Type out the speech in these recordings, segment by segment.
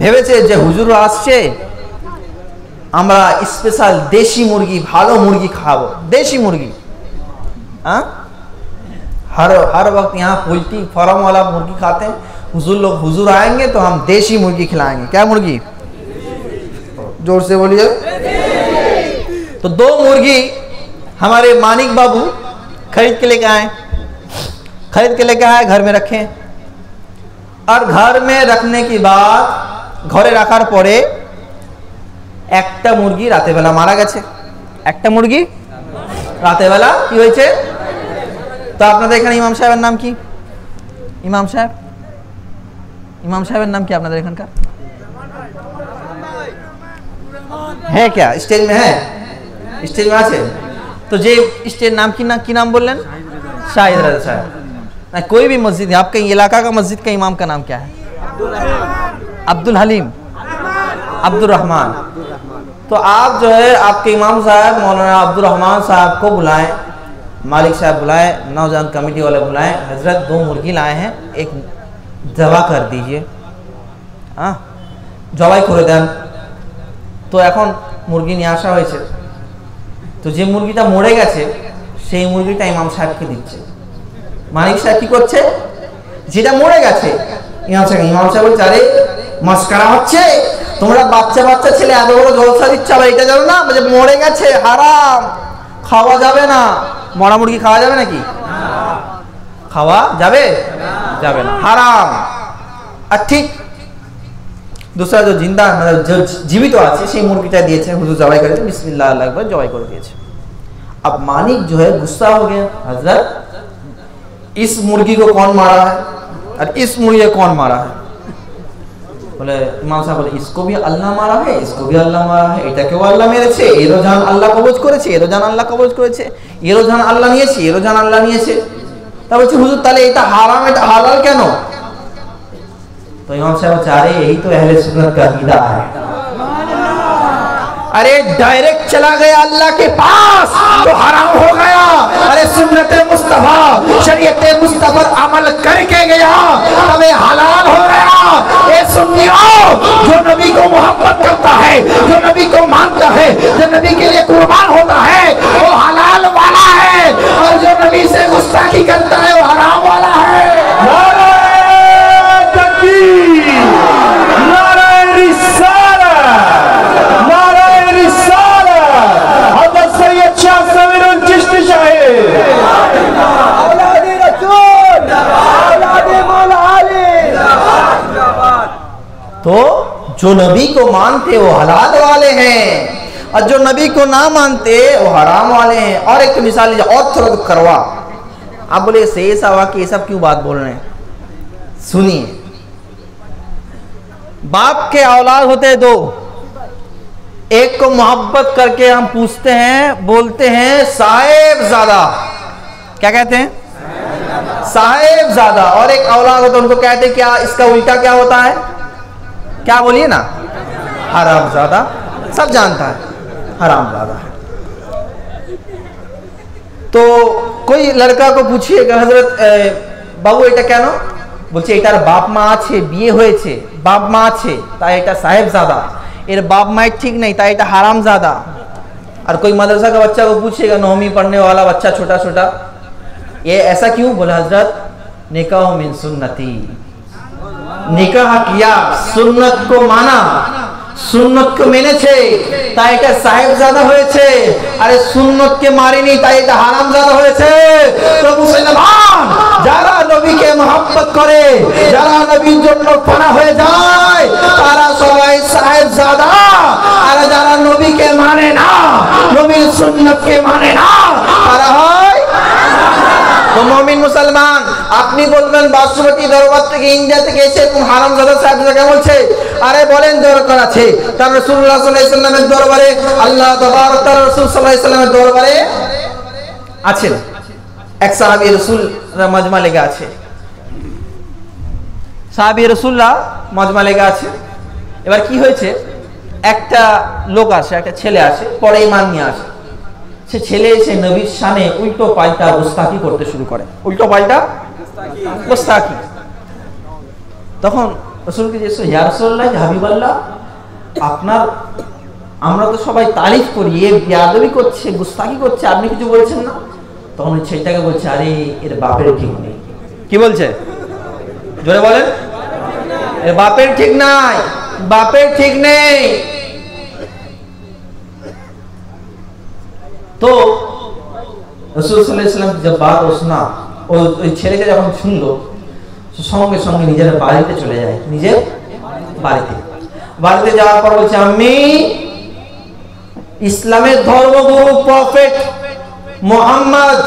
ভেবেছে যে হুজুর আসছে, আমরা স্পেশাল देशी मुर्गी, ভালো मुर्गी खाओ, देशी मुर्गी। हाँ, हर वक्त यहाँ पोल्ट्री फार्म वाला मुर्गी खाते हैं। हुजूर आएंगे तो हम देशी मुर्गी खिलाएंगे। क्या मुर्गी? जोर से बोलिए। तो 2 मुर्गी हमारे मानिक बाबू खरीद के लेके आए, घर में रखे, और घर में रखने के बाद घरे रखार परे একটা মুরগি রাতে বেলা মারা গেছে। একটা মুরগি রাতে বেলা কি হয়েছে? তো আপনাদের এখানে ইমাম সাহেবের নাম কি? ইমাম সাহেবের নাম কি আপনাদের এখানকার? है क्या? स्टेज में है? स्टेज में আছে? तो जे स्टेज नाम की नाम बोल लें? शाहिद रजा साहब। कोई भी मस्जिद है, आपके इलाका का मस्जिद का इमाम का नाम क्या है? अब्दुल हलीम, अब्दुल रहमान। तो आप जो है आपके इमाम साहब मौलाना अब्दुल रहमान साहब को बुलाएं, मालिक साहब बुलाएं, नौजवान कमेटी वाले बुलाएं। हजरत 2 मुर्गी लाए हैं, एक जवा कर दीजिए। हाँ, जवाई করে দেন। তো এখন মুরগি নিয়ে আসা হয়েছে। তো যে মুরগিটা মরে গেছে সেই মুরগিটা ইমাম সাহেবকে দিচ্ছে। মালিক সাহেব কি করছে? যেটা মরে গেছে ইমাম সাহেব বলছে, আরে মস্করা হচ্ছে, তোমরা বাচ্চা ছেলে এত বড় জলসা দিচ্ছ, আবার এটা জানো না যে মরে গেছে, হারাম, খাওয়া যাবে না। মরা মুরগি খাওয়া যাবে নাকি? খাওয়া যাবে না, হারাম। আর ঠিক दूसरा जो जिंदा मतलब जो जीवित আছে সেই মুরগিটা দিয়েছে, হুজুর জবাই করে बिस्मिल्लाह अल्लाह अकबर जबाई कर दिए। अब मालिक जो है गुस्सा हो गया, हजरत इस मुर्गी को कौन मारा है और इस मुर्गी को कौन मारा है? बोले इमाम साहब बोले इसको भी अल्लाह मारा है, इसको भी अल्लाह मारा है, এটাকেও আল্লাহ মেরেছে, এরও জান আল্লাহ কবজ করেছে, এরও জান আল্লাহ কবজ করেছে, এরও জান আল্লাহ নিয়েছে, এরও জান আল্লাহ নিয়েছে। তা বলছে হুজুর তাহলে এটা হারাম, এটা হালাল কেন? तो इमाम साहब चाह रहे यही तो अहले सुन्नत का अकीदा है। अरे डायरेक्ट चला गया अल्लाह के पास तो हराम हो गया। अरे सुन्नत मुस्तफा शरीयत मुस्तफा अमल करके गया तब हलाल हो गया। ये सुन्नियों, जो नबी को मोहब्बत करता है, जो नबी को मानता है, जो नबी के लिए कुर्बान होता है वो हलाल वाला है, और जो नबी से गुस्ताखी करता है वो हराम वाला है। तो जो नबी को मानते वो हलाल वाले हैं, और जो नबी को ना मानते वो हराम वाले हैं। और एक मिसाल लीजिए, और थोड़ा तो करवा। आप बोले सही सवा कि ये सब क्यों बात बोल रहे हैं? सुनिए, बाप के औलाद होते हैं 2, एक को मोहब्बत करके हम पूछते हैं, बोलते हैं साहेबजादा। क्या कहते हैं? साहेबजादा। और एक औलाद होता है उनको कहते हैं क्या, इसका उल्टा क्या होता है? क्या बोलिए ना? हरामजादा। सब जानता है हरामजादा है। तो कोई लड़का को पूछिएगा हजरत बाबू এটা কেন? বলছে এটার বাপ মা আছে, বিয়ে হয়েছে, বাপ মা আছে, তাই এটা साहेबजादा। এর বাপ মায়ের ঠিক नहीं তাই এটা हरामजादा। और कोई मदरसा का बच्चा को पूछिएगा, 9वीं पढ़ने वाला बच्चा छोटा छोटा, ये ऐसा क्यों? बोला हजरत निकाह मिन सुन्नती, निकाह किया, सुन्नत को माना, सुन्नत को মেনেছে তাই এটা সাহেবজাদা হয়েছে। আরে সুন্নতকে মারেনি তাই এটা হারামজাদা হয়েছে। তো মুসলমান যারা নবীকে মহব্বত করে, যারা নবীর জন্য ফানা হয়ে যায়, তারা সবাই সাহেবজাদা। আর যারা নবীকে মানে না, নবীর সুন্নতকে মানে না, তারা হয় তো মুমিন মুসলমান। আপনি বলবেন বাসুমতি দরবার থেকে ইন্ডিয়া থেকে এসে কোন হারামজাদা সাহেবজাদা বলছে? আরে বলেন দরকার আছে, তার রাসূলুল্লাহ সাল্লাল্লাহু আলাইহি ওয়াসাল্লামের দরবারে, আল্লাহ তাবারক তাআলা রাসূল সাল্লাল্লাহু আলাইহি ওয়াসাল্লামের দরবারে আছেন এক সাহাবী রাসূল মজমা লেগে আছে, সাহাবী রাসূলুল্লাহ মজমা লেগে আছে। এবার কি হয়েছে, একটা লোক আসে, একটা ছেলে আসে, পরে ঈমান নিয়ে আসে। সে ছেলে এসে নবীর শানে উল্টো পাল্টা গোস্তাকি করতে শুরু করে, উল্টো পাল্টা গোস্তাকি। তখন রাসূলকে জিজ্ঞেস ইয়া রাসূলুল্লাহ, হাবিবাল্লাহ, আপনার আমরা তো সবাই তারিফ করি, এ বেয়াদবি করছে, গুস্তাখি করছে, আপনি কিছু বলছেন না? তখন ওই ছেলেটাকে বলছে, আরে এর বাপের ঠিক নেই। কি বলছে? জোরে বলেন। এর বাপের ঠিক নাই, বাপের ঠিক নেই। তো রাসূল সাল্লাল্লাহু আলাইহি ওয়াসাল্লাম जब बात सुना, ওই ছেলেটা যখন শুনলো, সঙ্গে সঙ্গে নিজের বাড়িতে চলে যায়। নিজের বাড়িতে যাওয়ার পর বলছে, আম্মি, ইসলামের ধর্মগুরু প্রফেট মুহাম্মদ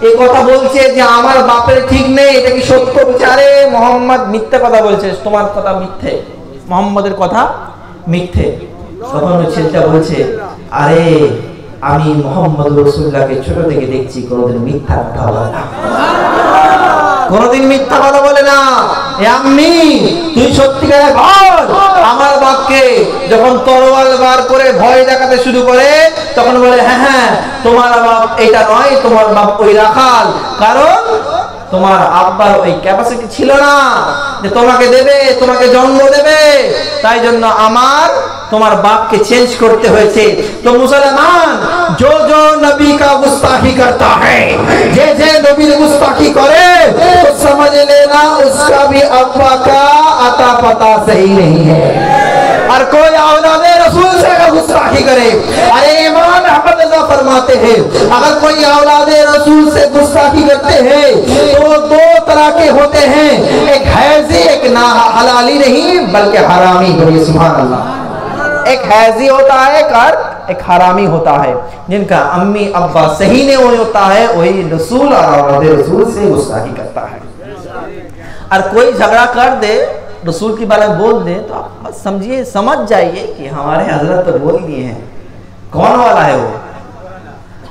এই কথা বলছে যে আমার বাপের ঠিক নেই, এটা কি সত্য? বিচারে মুহাম্মদ মিথ্যা কথা বলছে, তোমার কথা মিথ্যে, মুহাম্মদের কথা মিথ্যে। তখন ওই ছেলেটা বলছে, আরে আমি মুহাম্মদ রাসূলুল্লাহকে ছোট থেকে দেখছি, কোনোদিন মিথ্যা কথা বলে না, কোনোদিন মিথ্যা কথা বলে না। এ আম্মি, তুই সত্যিকারে বল, আমার বাপকে যখন তরোয়াল বার করে ভয় দেখাতে শুরু করে, তখন বলে, হ্যাঁ হ্যাঁ, তোমার বাপ এটা নয়, তোমার বাপ ওই রাখাল, কারণ তোমার আব্বার ওই ক্যাপাসিটি ছিল না যে তোমাকে দেবে, তোমাকে জন্ম দেবে, তাই জন্য আমার তোমার বাপকে চেঞ্জ করতে হয়েছে। তো মুসলমান जो जो नबी का गुस्ताखी करता है, जे जे नबी गुस्ताखी करे, तो समझ लेना उसका भी अब्बा का अता पता सही नहीं है। और कोई औलादे रसूल से अगर गुस्ताखी करे, अरे इमाम अहमद रज़ा फरमाते हैं, अगर कोई औलादे रसूल से गुस्ताखी करते हैं तो दो तरह के होते हैं, एक हैजी, एक ना हलाली नहीं बल्कि हरामी। बोलिए सुभान अल्लाह। एक हैजी होता है और एक हरामी होता है। जिनका अम्मी अब्बा सही नहीं होता है, वही रसूल और औलादे रसूल से गुस्ताखी करता है। और कोई झगड़ा कर दे, रसूल के बारे में बोल दे, तो आप समझिए, समझ जाइए कि हमारे हजरत तो बोल दिए हैं। कौन वाला है वो?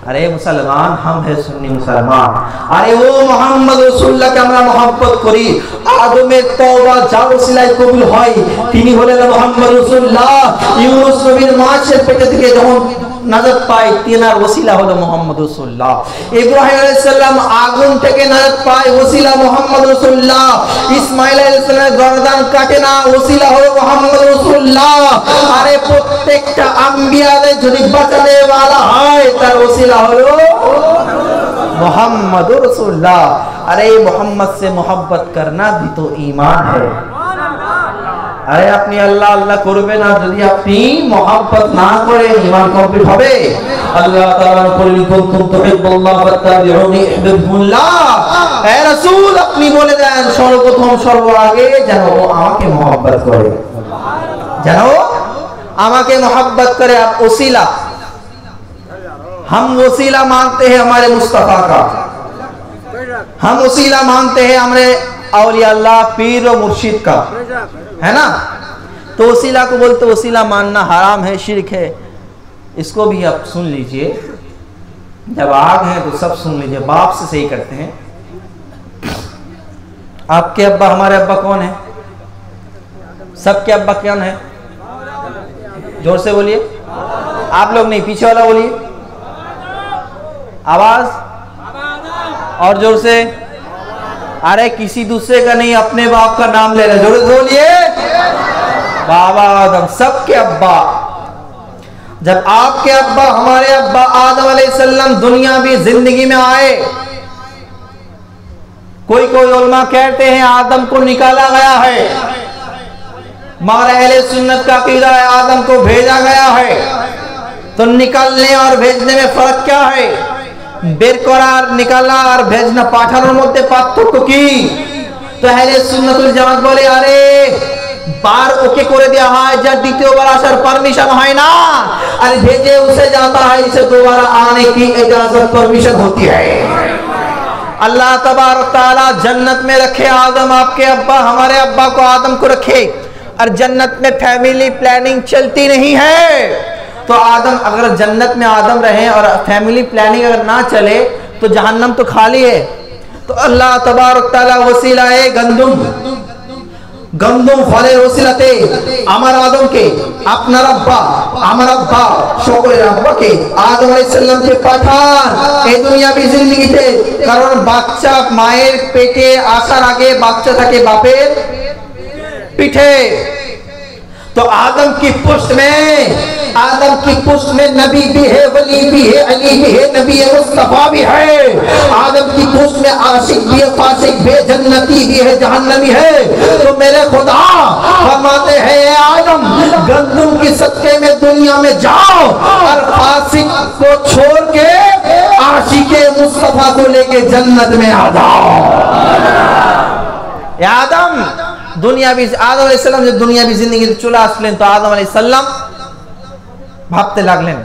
अरे मुसलमान, हम है सुन्नी मुसलमान। अरे वो मोहम्मद रसूलुल्लाह के আমরা মহব্বত করি। আদমের তওবা যার ওসিলায় কবুল হয়, তিনি হলেন মোহাম্মদ রাসূলুল্লাহ। ইউনুস নবীর মাছের পেটে থেকে যখন নাজাত পায়, তিনার ওসিলা হলো মোহাম্মদ রাসূলুল্লাহ। ইব্রাহিম আলাইহিস সালাম আগুন থেকে নাজাত পায়, ওসিলা মোহাম্মদ রাসূলুল্লাহ। ইসমাঈল আলাইহিস সালামের গর্দান কাটে না, ওসিলা হলো মোহাম্মদ রাসূলুল্লাহ। আরে প্রত্যেকটা আম্বিয়াদের যদি বাঁচানে वाला হয়, তার ওসিলা হলো मोहम्मद रसूलुल्लाह। अरे मोहम्मद से मोहब्बत करना भी तो ईमान है। अरे अपनी अल्लाह अल्लाह करबे ना, যদি আপনি मोहब्बत ना করেন, ঈমান কমপ্লিট হবে? আল্লাহ তাআলা বলেন, কুনতুম তুহিব্বুল্লাহ ফাত্তাবিউনি ইউহিব্বুকুল্লাহ। হে রাসূল, আপনি বলে দেন সর্বপ্রথম সর্ব আগে যেন ও আমাকে मोहब्बत করে, যেন আমাকে मोहब्बत করে। आप ওসিলা, हम वसीला मानते हैं हमारे मुस्तफा का, हम वसीला मानते हैं हमारे औलिया अल्लाह, पीर और मुर्शिद का, है ना? तो वसीला को बोलते वसीला मानना हराम है, शिर्क है। इसको भी आप सुन लीजिए, जब आग है तो सब सुन लीजिए। बाप से सही करते हैं। आपके अब्बा, हमारे अब्बा कौन है? सबके अब्बा कौन है? जोर से बोलिए। आप लोग नहीं, पीछे वाला बोलिए, आवाज और जोर से। अरे किसी दूसरे का नहीं, अपने बाप का नाम ले रहे, जोर से बोलिए। बाबा आदम, सबके अब्बा। जब आपके अब्बा, हमारे अब्बा आदम अलैहिस्सलाम दुनिया भी जिंदगी में आए, कोई कोई उलमा कहते हैं आदम को निकाला गया है, मगर अहले सुन्नत का अकीदा है आदम को भेजा गया है। तो निकालने और भेजने में फर्क क्या है? বের করার, নিকালা আর ভেজনা, পাঠানোর মধ্যে পার্থক্য কি? তো আহলে সুন্নাতুল জামাত বলে, আরে বার ওকে করে দেওয়া হয়, যার দ্বিতীয়বার আসার পারমিশন হয় না, আর भेजे उसे जाता है, इसे दोबारा आने की इजाजत परमिशन होती है। अल्लाह तबारक तआला जन्नत में रखे आदम, आपके अब्बा, हमारे अब्बा को, आदम को रखे, और जन्नत में फैमिली प्लानिंग चलती नहीं है। तो आदम, अगर जन्नत में आदम रहे और फैमिली प्लानिंग अगर ना चले, तो जहन्नम तो खाली है। तो अल्लाह तबारक तआला वसीला है गंदम फलेर ওসিলাতে আমার আদমকে, আপনার আব্বা, আমার আব্বা, সকলের আব্বাকে আদম আলাইহিস সালামকে পাঠান এই দুনিয়াবি জিন্দেগিতে। কারণ বাচ্চা মায়ের পেটে আসার আগে বাচ্চা থাকে বাপের पीठे। तो आदम की पुष्ट में नबी भी है, वली भी है, अली भी है, नबी है, मुस्तफा भी है। आदम की पुष्ट में आशिक भी है, फासिक भी है, जन्नती भी है, जहन्नमी है। तो मेरे खुदा फरमाते हैं आदम गंदम की सदके में दुनिया में जाओ और फासिक को छोड़ के आशिके मुस्तफा को लेके जन्नत में आ जाओ। आदम দুনিয়াবি আদম আলাইহিস সালাম যে দুনিয়াবি জিন্দেগিতে চলে আসলেন, তো আদম আলাইহিস সালাম ভাবতে লাগলেন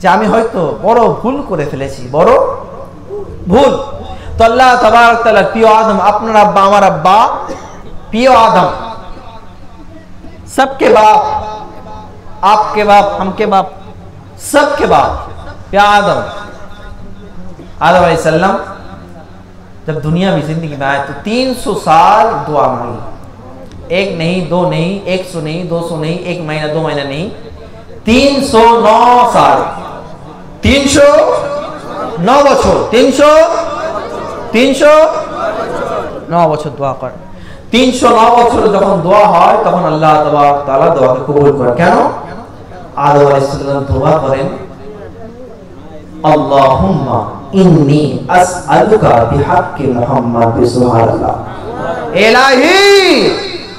যে আমি হয়তো বড় ভুল করে ফেলেছি, বড় ভুল। তো আল্লাহ তাবারক তাআলা প্রিয় আদম, আপনার আব্বা আমার আব্বা, প্রিয় আদম, सबके बाप, आपके बाप, हमके बाप, सबके बाप प्रिय आदम अलैहिस सलाम जब दुनिया में जिंदगी में आए तो 300 साल दुआ मांगी। एक नहीं, दो नहीं, 100 नहीं, 200 नहीं, एक महीना, 2 महीना नहीं, 309 साल, 309 বছর, 309 বছর দোয়া করেন। 309 বছর যখন দোয়া হয় তখন আল্লাহ তাবারক তাআলা দোয়াকে কবুল করেন। কেন? আদম আলাইহিস সালাম দোয়া করেন, আল্লাহুম্মা ইন্নী আসআলুকা বিহাক্কি মুহাম্মদ সুবহানাল্লাহ, ইলাহি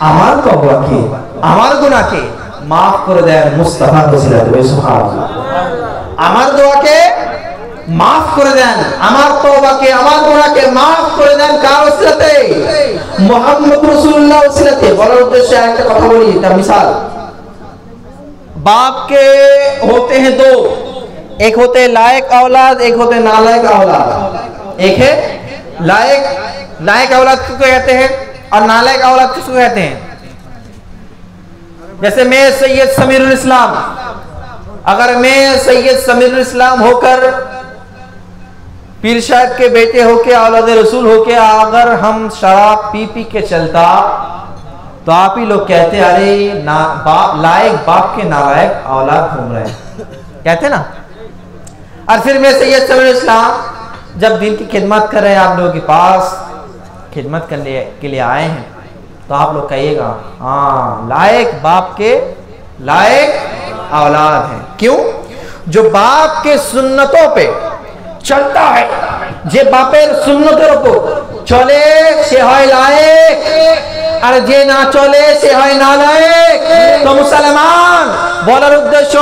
আমার তওবাকে, আমার গুনাহকে maaf করে দেন মুস্তাফার ওসিলাতে, সুবহানাল্লাহ। আমার দোয়াকে maaf করে দেন, আমার তওবাকে, আমার গুনাহকে maaf করে দেন কার ওসিলাতে? মুহাম্মদ রাসূলুল্লাহ ওসিলাতে। বলার উদ্দেশ্যে একটা কথা বলি, এটা মিসাল। बाप के होते हैं दो, एक होते लायक औलाद, एक होते नालायक औलाद। एक है लायक, लायक औलाद किसको कहते हैं और नालायक औलाद किसको कहते हैं? जैसे मैं सैयद समीरुल इस्लाम, अगर मैं सैयद समीरुल इस्लाम होकर पीर साहब के बेटे होके औलाद रसूल होके अगर हम शराब पी पी के चलता तो आप ही लोग कहते अरे ना बाप, लायक बाप के नालायक औलाद घूम रहे हैं, कहते ना। और फिर मैं सैयद समीरुल इस्लाम जब दिन की खिदमत कर रहे हैं, आप लोगों के पास खिदमत करने के लिए आए हैं, तो आप लोग कहिएगा हाँ लायक बाप के लायक औलाद हैं। क्यों? जो बाप के सुन्नतों पे चलता है, जे बापेर सुन्नतेर উপর চলে সে হয় লায়েক, আর যে না চলে সে হয় নালায়েক। তো মুসলমান বলার উদ্দেশ্য,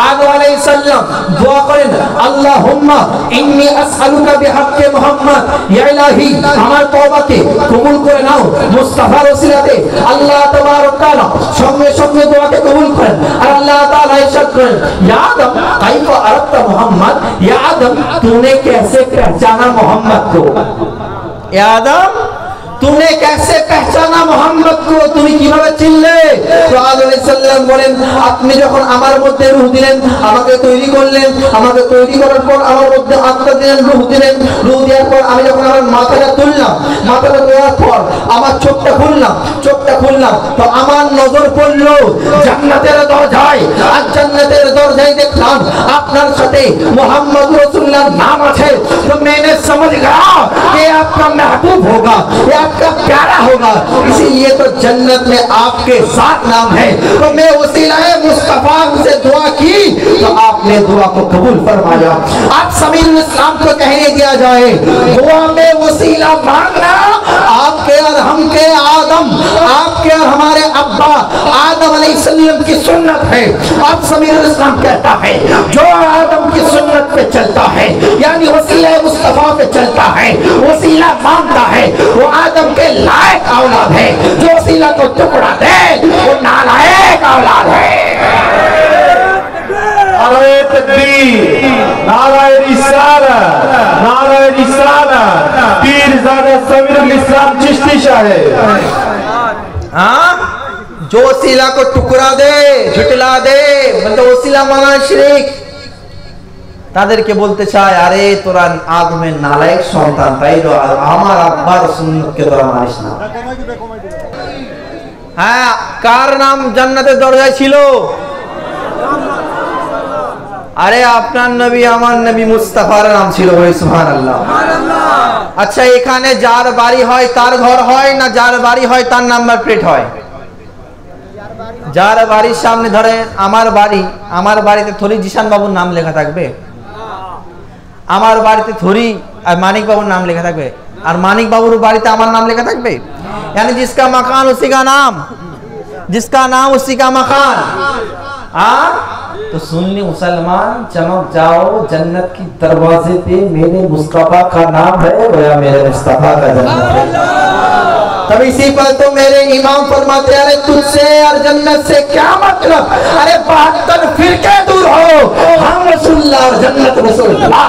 আদম আলাইহিস সালাম দোয়া করেন, আল্লাহুম্মা ইন্নী আসআলুকা বিহাক্কি মুহাম্মদ, ইয়া ইলাহি আমার তওবাকে কবুল করে নাও মুস্তাফার ওসিলাতে। আল্লাহ তাবারক তাআলা সঙ্গে সঙ্গে দোয়াকে কবুল করেন। আর আল্লাহ তাআলা ইরশাদ করেন, ইয়া আদম কাইফা আরাফতা মুহাম্মদ, ইয়া আদম तूने कैसे पहचाना मोहम्मद को? या आदम तूने कैसे पहचाना मोहम्मद को, তুমি কিভাবে চিনলে? তো আদম আলাইহিস সালাম বলেন, আপনি যখন আমার মধ্যে রূহ দিলেন, আমাকে তৈরি করলেন, আমাকে তৈরি করার পর আমার মধ্যে আত্মা দিলেন, রূহ দিলেন, রূহ দেওয়ার পর আমি যখন আমার মাথাটা তুললাম, মাথাটা দেওয়ার পর আমার চোখটা খুললাম, তো আমার নজর পড়ল জান্নাতের দরজায়। আর জান্নাতের দরজায় দেখলাম আপনার সাথে মুহাম্মদ রাসূলুল্লাহর नाम আছে। तो मैंने समझ गया कि आपका महबूब होगा, ये आपका प्यारा होगा, इसीलिए तो जन्नत में आपके साथ नाम है। तो मैं वसीलाए मुस्तफा से दुआ की तो आपने दुआ को कबूल फरमाया। आज समीरुल इस्लाम को कहने दिया जाए दुआ में वसीला मांगना आपके और हमके आदम, आपके और हमारे अब्बा आदम अलैहिस्सलाम की सुन्नत है। अब समीरुल इस्लाम कहता है जो आदम की सुन्नत पे चलता है, यानी वसीला मुस्तफा पे चलता है, वसीला मांगता है, वो आदम के लायक औलाद है। जो वसीला को टुकड़ा दे वो नालायक औलाद है। नाराए तकबीर, नाराए रिसालत, नाराए रिसालत, पीरजादा समीरुल इस्लाम चिश्ती साहब। हाँ, जो वसीला को टुकड़ा दे, झुटला दे, मतलब वसीला माना शिरक। তাদেরকে বলতে চায় আরে তোরা আদমের নালায়েক সন্তান, তাই তো আমার আব্বার সুন্নতকে তোরা মানিস না। হ্যাঁ, কার নাম জান্নাতের দরজায় ছিল? আরে আপনার নবী আমার নবী মুস্তাফার নাম ছিল, সুবহানাল্লাহ। আচ্ছা এখানে যার বাড়ি হয় তার ঘর হয় না যার বাড়ি হয় তার নাম্বার প্লেট হয়? যার বাড়ির সামনে ধরেন আমার বাড়ি, আমার বাড়িতে থরি জিশান বাবুর নাম লেখা থাকবে, আমার বাড়িতে থরি আর মানিক বাবুর নাম লেখা থাকবে, আর মানিক বাবুর বাড়িতে আমার নাম লেখা থাকবে? यानी जिसका मकान उसी का नाम, जिसका नाम उसी का मकान। तो सुन्नी मुसलमान चमक जाओ जन्नत की दरवाजे पे, मेरे मुस्तफा का नाम है या मेरे मुस्तफा का जन्नत है। तब इसी पर तो मेरे इमाम फरमाते हैं अरे तुझसे और जन्नत से क्या मतलब, अरे 72 फिरके दूर हो, हम रसूलुल्लाह और जन्नत रसूलुल्लाह।